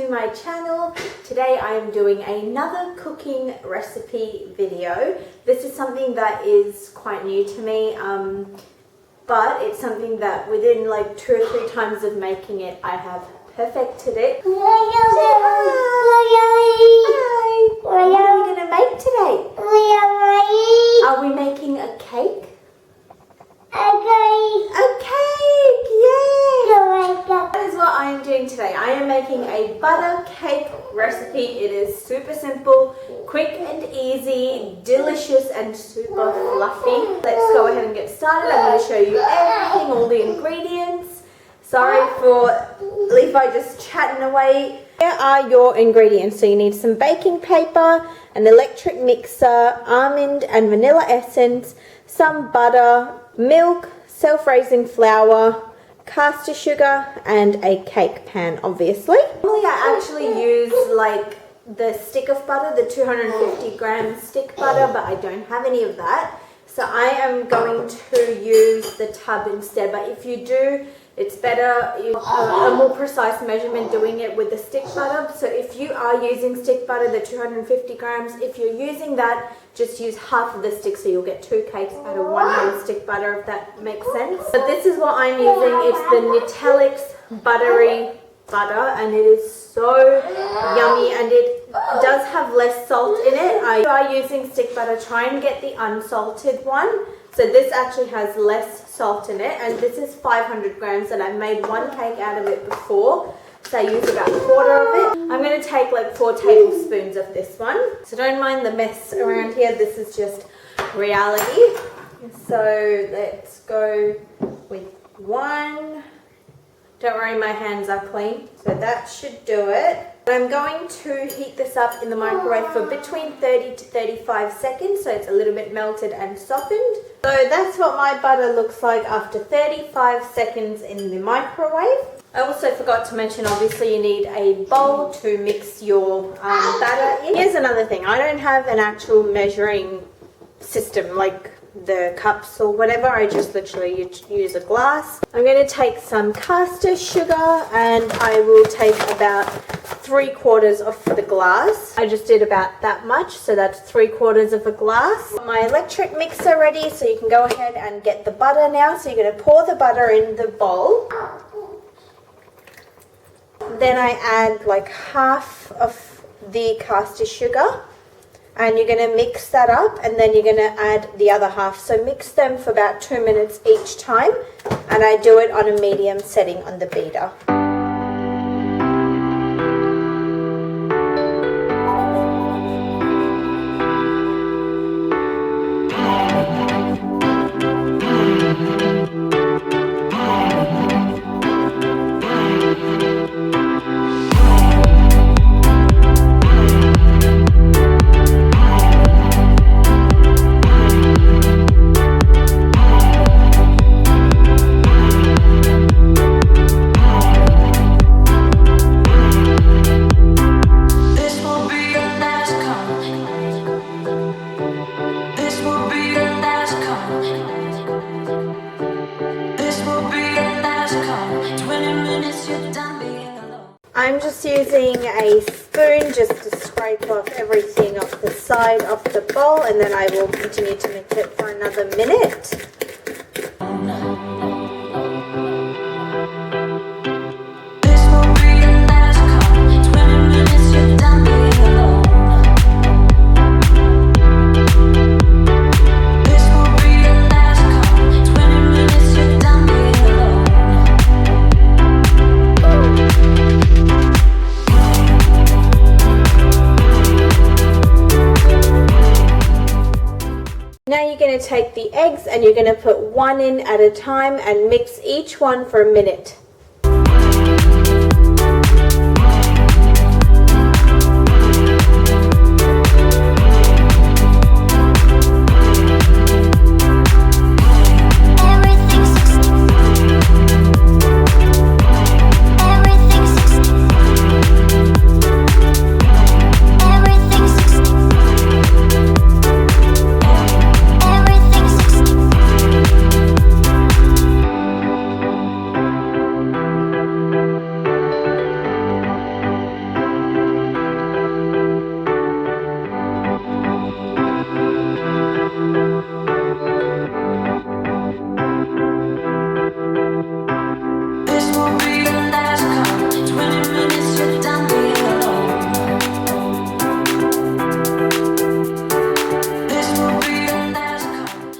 to my channel. Today I am doing another cooking recipe video. This is something that is quite new to me, but it's something that within like 2 or 3 times of making it, I have perfected it. Say hi. What are we going to make today? Are we making a cake? A cake! Yay! That is what I am doing today. I am making a butter cake recipe. It is super simple, quick and easy, delicious and super fluffy. Let's go ahead and get started. I'm going to show you everything, all the ingredients. Sorry for Levi just chatting away. Here are your ingredients. So you need some baking paper, an electric mixer, almond and vanilla essence, some butter, milk, self-raising flour, caster sugar and a cake pan, obviously. Normally I actually use like the stick of butter, the 250 gram stick butter, but I don't have any of that. So I am going to use the tub instead, but if you do, it's better, a more precise measurement doing it with the stick butter. So if you are using stick butter, the 250 grams, if you're using that, just use half of the stick so you'll get 2 cakes out of 1 hand stick butter, if that makes sense. But this is what I'm using. It's the Nutellix buttery butter and it is so yummy and it does have less salt in it. If you are using stick butter, try and get the unsalted one. So this actually has less salt in it and this is 500 grams and I've made 1 cake out of it before. So I use about a quarter of it. I'm going to take like 4 tablespoons of this one. So don't mind the mess around here. This is just reality. So let's go with 1. Don't worry, my hands are clean. So that should do it. I'm going to heat this up in the microwave for between 30 to 35 seconds so it's a little bit melted and softened. So that's what my butter looks like after 35 seconds in the microwave. I also forgot to mention, obviously you need a bowl to mix your batter in. Here's another thing, I don't have an actual measuring system like the cups or whatever. I just literally use a glass. I'm going to take some caster sugar and I will take about 3/4 of the glass. I just did about that much, so that's 3/4 of a glass. My electric mixer ready, so you can go ahead and get the butter now. So you're going to pour the butter in the bowl. Then I add like half of the caster sugar. And you're going to mix that up and then you're going to add the other half. So mix them for about 2 minutes each time. And I do it on a medium setting on the beater. I'm just using a spoon just to scrape off everything off the side of the bowl and then I will continue to mix it for another minute. Now you're going to take the eggs and you're going to put 1 in at a time and mix each one for a minute.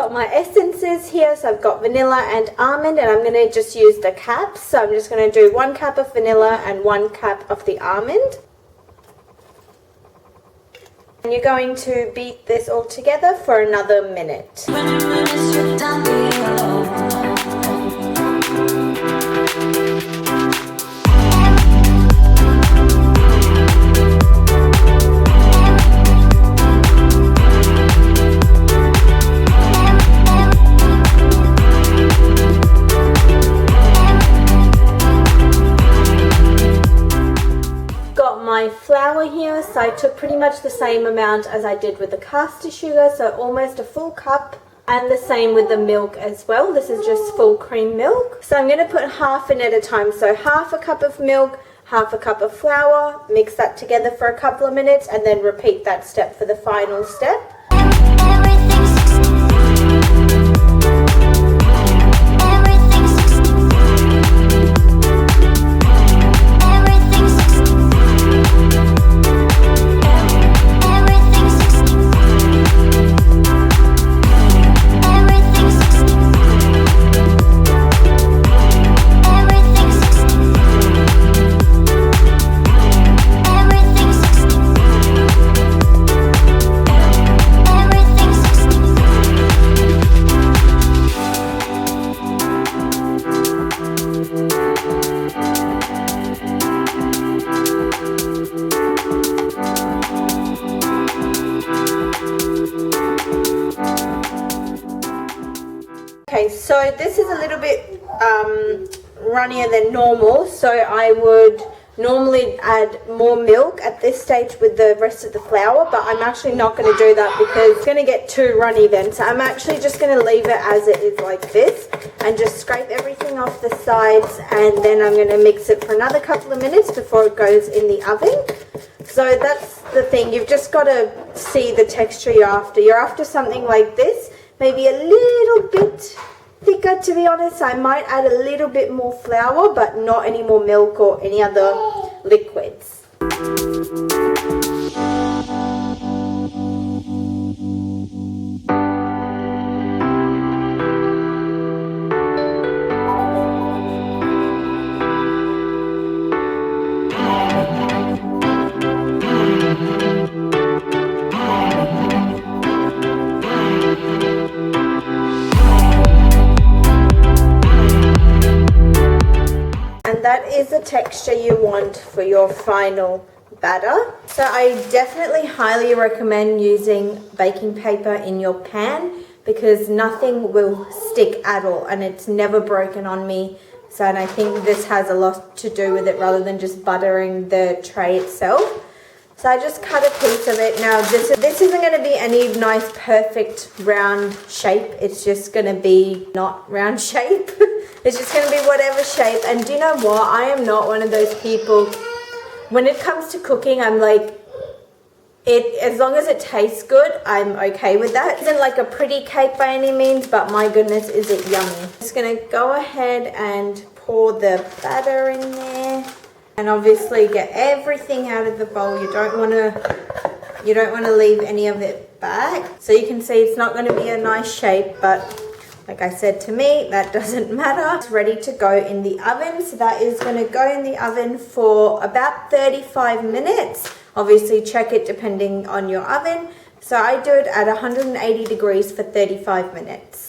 Got my essences here, so I've got vanilla and almond, and I'm going to just use the caps. So I'm just going to do 1 cup of vanilla and 1 cup of the almond. And you're going to beat this all together for another minute. My flour here, so I took pretty much the same amount as I did with the caster sugar, so almost a full cup, and the same with the milk as well. This is just full cream milk. So I'm going to put half in at a time, so half a cup of milk, half a cup of flour, mix that together for a couple of minutes, and then repeat that step for the final step. Okay, so this is a little bit runnier than normal, so I would normally add more milk at this stage with the rest of the flour, but I'm actually not going to do that because it's going to get too runny then. So I'm actually just going to leave it as it is like this and just scrape everything off the sides, and then I'm going to mix it for another couple of minutes before it goes in the oven. So that's the thing, you've just got to see the texture you're after. You're after something like this, maybe a little bit thicker, to be honest. I might add a little bit more flour, but not any more milk or any other liquids. That is the texture you want for your final batter. So I definitely highly recommend using baking paper in your pan because nothing will stick at all, and it's never broken on me. So, and I think this has a lot to do with it rather than just buttering the tray itself. So I just cut a piece of it. Now this isn't going to be any nice perfect round shape. It's just going to be not round shape. It's just going to be whatever shape. And do you know what? I am not one of those people. When it comes to cooking, I'm like, as long as it tastes good, I'm okay with that. It isn't like a pretty cake by any means, but my goodness, is it yummy. I'm just going to go ahead and pour the batter in there. And obviously get everything out of the bowl. You don't want to leave any of it back. So you can see it's not going to be a nice shape, but like I said, to me, that doesn't matter. It's ready to go in the oven. So that is going to go in the oven for about 35 minutes. Obviously check it depending on your oven. So I do it at 180 degrees for 35 minutes.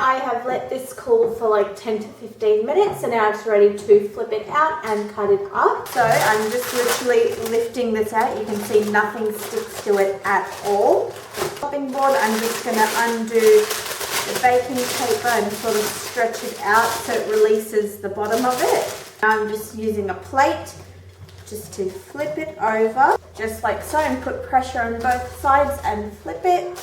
I have let this cool for like 10 to 15 minutes, and now it's ready to flip it out and cut it up. So I'm just literally lifting this out. You can see nothing sticks to it at all. Chopping board, I'm just going to undo the baking paper and sort of stretch it out so it releases the bottom of it. Now I'm just using a plate just to flip it over, just like so, and put pressure on both sides and flip it.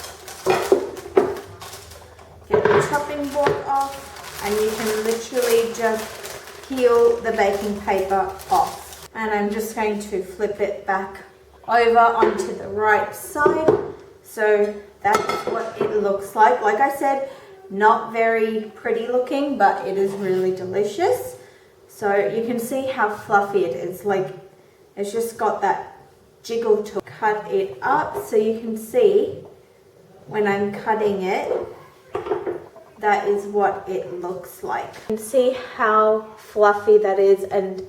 Get the chopping board off, and you can literally just peel the baking paper off. And I'm just going to flip it back over onto the right side. So that's what it looks like. Like I said, not very pretty looking, but it is really delicious. So you can see how fluffy it is. Like, it's just got that jiggle tool. Cut it up so you can see when I'm cutting it, that is what it looks like. You can see how fluffy that is, and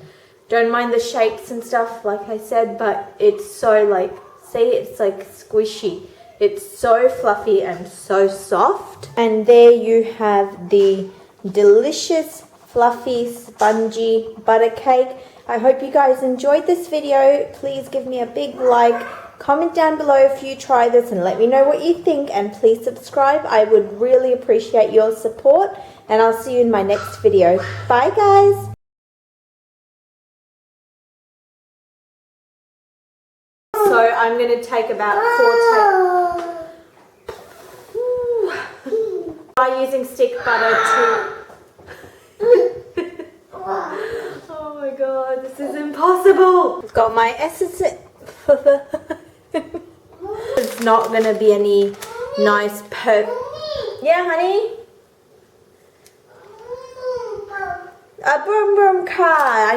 don't mind the shapes and stuff like I said, but it's so like, see, it's like squishy. It's so fluffy and so soft. And there you have the delicious, fluffy, spongy butter cake. I hope you guys enjoyed this video. Please give me a big like. Comment down below if you try this and let me know what you think, and please subscribe. I would really appreciate your support, and I'll see you in my next video. Bye guys! So I'm going to take about 4 Try using stick butter to... Oh my god, this is impossible! I've got my essence... It's not going to be any nice Yeah, honey? A boom boom car.